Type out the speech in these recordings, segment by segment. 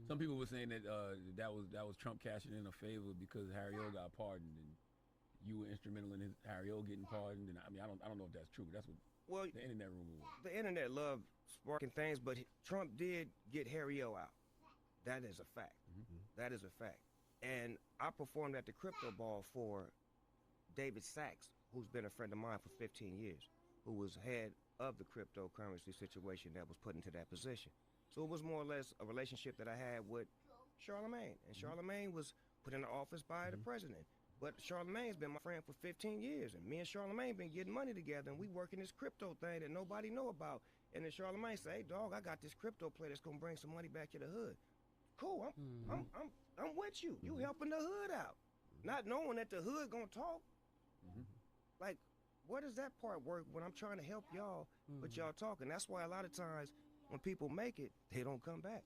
Some people were saying that that was Trump cashing in a favor because Harry O got pardoned and you were instrumental in Harry O getting pardoned. And I mean, I don't know if that's true. But that's what Well, the internet rumor was. the internet loved sparking things, but Trump did get Harry O out. That is a fact. Mm-hmm. That is a fact. And I performed at the Crypto Ball for David Sachs, who's been a friend of mine for 15 years, who was head of the cryptocurrency situation that was put into that position. So it was more or less a relationship that I had with Charlemagne. And Charlemagne was put in the office by the president. But Charlemagne's been my friend for 15 years, and me and Charlemagne been getting money together, and we working this crypto thing that nobody know about. And then Charlemagne say, "Hey, dog, I got this crypto play that's gonna bring some money back to the hood." Cool, I'm with you. You helping the hood out, not knowing that the hood gonna talk. Like, where does that part work when I'm trying to help y'all, but y'all talking? That's why a lot of times when people make it, they don't come back.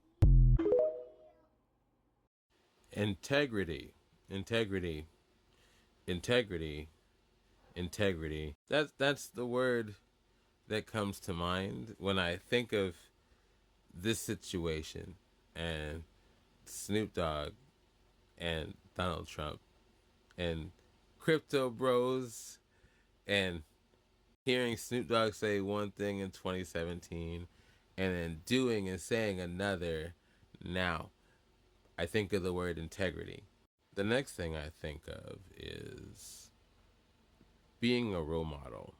Integrity, integrity, integrity, integrity. That's the word that comes to mind when I think of this situation and Snoop Dogg and Donald Trump and crypto bros and hearing Snoop Dogg say one thing in 2017 and then doing and saying another now. I think of the word integrity. The next thing I think of is being a role model.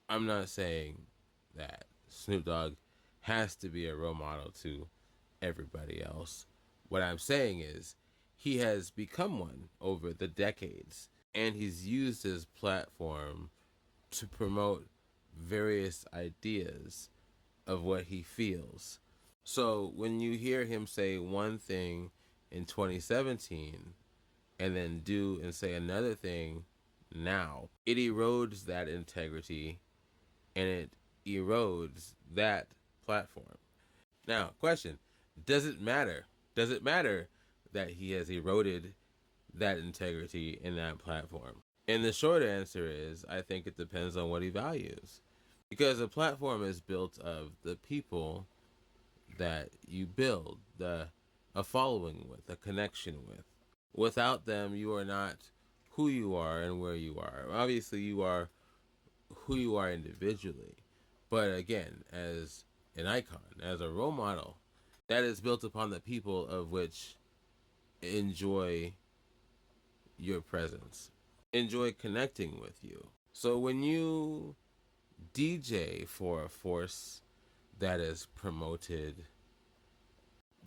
I'm not saying that Snoop Dogg has to be a role model to everybody else. What I'm saying is he has become one over the decades, and he's used his platform to promote various ideas of what he feels. So when you hear him say one thing in 2017 and then do and say another thing now, it erodes that integrity and it erodes that platform. Now, question, does it matter? Does it matter that he has eroded that integrity in that platform? And the short answer is, I think it depends on what he values. Because a platform is built of the people that you build a following with, a connection with. Without them, you are not who you are and where you are. Obviously, you are who you are individually. But again, as an icon, as a role model, that is built upon the people of which enjoy your presence, enjoy connecting with you. So when you DJ for a force that has promoted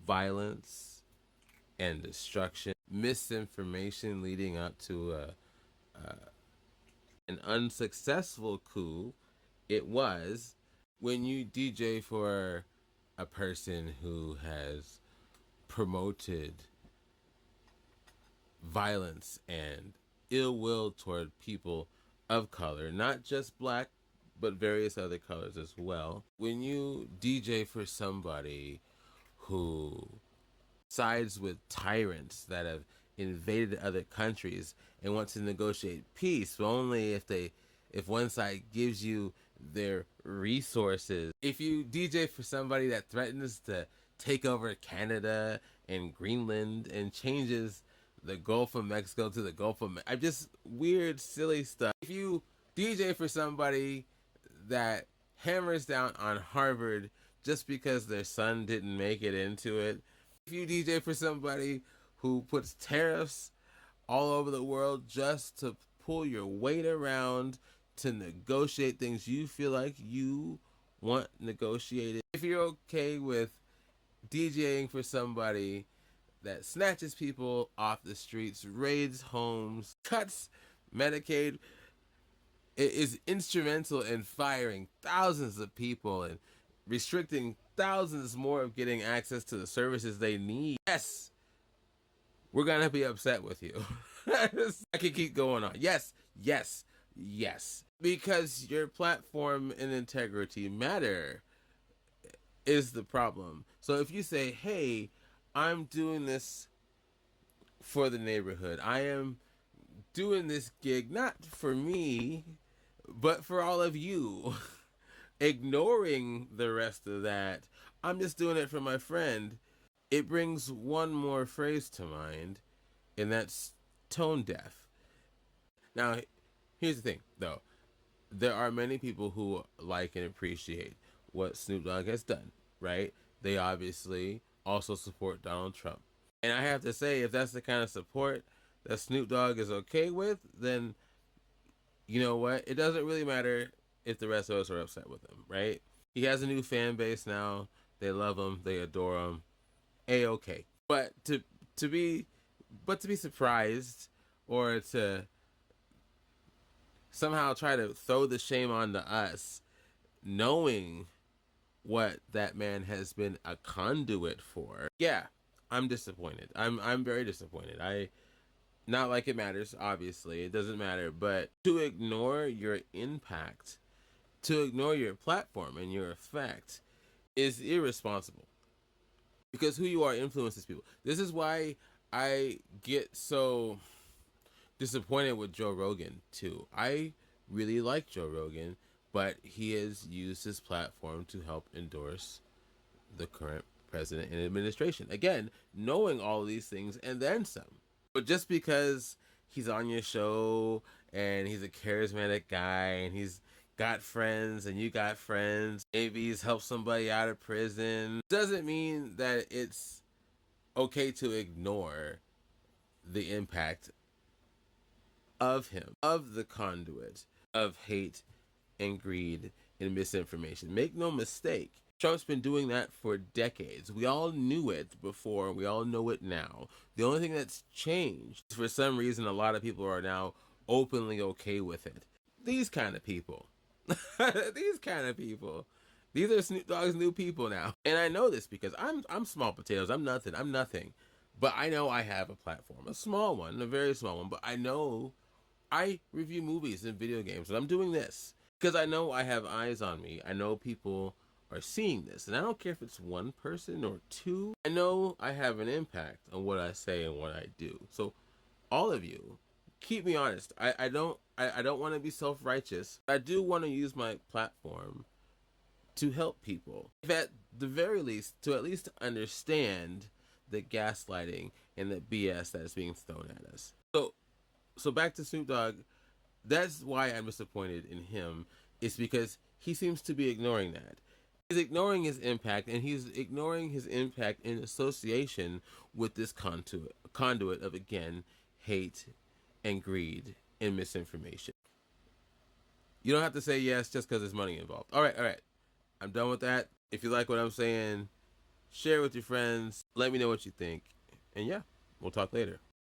violence and destruction, misinformation leading up to an unsuccessful coup, it was when you DJ for a person who has promoted violence and ill will toward people of color, not just black, but various other colors as well. When you DJ for somebody who sides with tyrants that have invaded other countries and want to negotiate peace, but only if one side gives you their resources. If you DJ for somebody that threatens to take over Canada and Greenland and changes the Gulf of Mexico to the Gulf of Mexico, just weird, silly stuff. If you DJ for somebody that hammers down on Harvard just because their son didn't make it into it, if you DJ for somebody who puts tariffs all over the world just to pull your weight around to negotiate things you feel like you want negotiated, if you're okay with DJing for somebody that snatches people off the streets, raids homes, cuts Medicaid, is instrumental in firing thousands of people and restricting thousands more of getting access to the services they need, yes, we're gonna be upset with you. I can keep going on. Yes, yes, yes. Because your platform and integrity matter is the problem. So if you say, hey, I'm doing this for the neighborhood, I am doing this gig not for me, but for all of you, ignoring the rest of that, I'm just doing it for my friend. it brings one more phrase to mind, and that's tone deaf. Now, here's the thing, though. There are many people who like and appreciate what Snoop Dogg has done, right? They obviously also support Donald Trump. And I have to say, if that's the kind of support that Snoop Dogg is okay with, then you know what? It doesn't really matter if the rest of us are upset with him, right? He has a new fan base now. They love him. They adore him. A-okay. But to be surprised or to somehow try to throw the shame onto us, knowing what that man has been a conduit for. Yeah, I'm disappointed. I'm very disappointed. Not like it matters, obviously. It doesn't matter. But to ignore your impact, to ignore your platform and your effect is irresponsible. Because who you are influences people. This is why I get so disappointed with Joe Rogan, too. I really like Joe Rogan, but he has used his platform to help endorse the current president and administration. Again, knowing all of these things and then some. But just because he's on your show and he's a charismatic guy and he's got friends and you got friends, maybe he's helped somebody out of prison, doesn't mean that it's okay to ignore the impact of him, of the conduit of hate and greed and misinformation. Make no mistake, Trump's been doing that for decades. We all knew it before. We all know it now. The only thing that's changed is for some reason a lot of people are now openly okay with it. These kind of people. These kind of people. These are Snoop Dogg's new people now. And I know this because I'm small potatoes. I'm nothing. But I know I have a platform. A small one, a very small one. But I know I review movies and video games. And I'm doing this because I know I have eyes on me. I know people are seeing this. And I don't care if it's one person or two. I know I have an impact on what I say and what I do. So all of you, keep me honest. I don't want to be self-righteous. I do want to use my platform to help people. If at the very least, to at least understand the gaslighting and the BS that is being thrown at us. So back to Snoop Dogg. That's why I'm disappointed in him. It's because he seems to be ignoring that. He's ignoring his impact, and he's ignoring his impact in association with this conduit of, again, hate and greed and misinformation. You don't have to say yes just because there's money involved. All right. I'm done with that. If you like what I'm saying, share with your friends. Let me know what you think. And yeah, we'll talk later.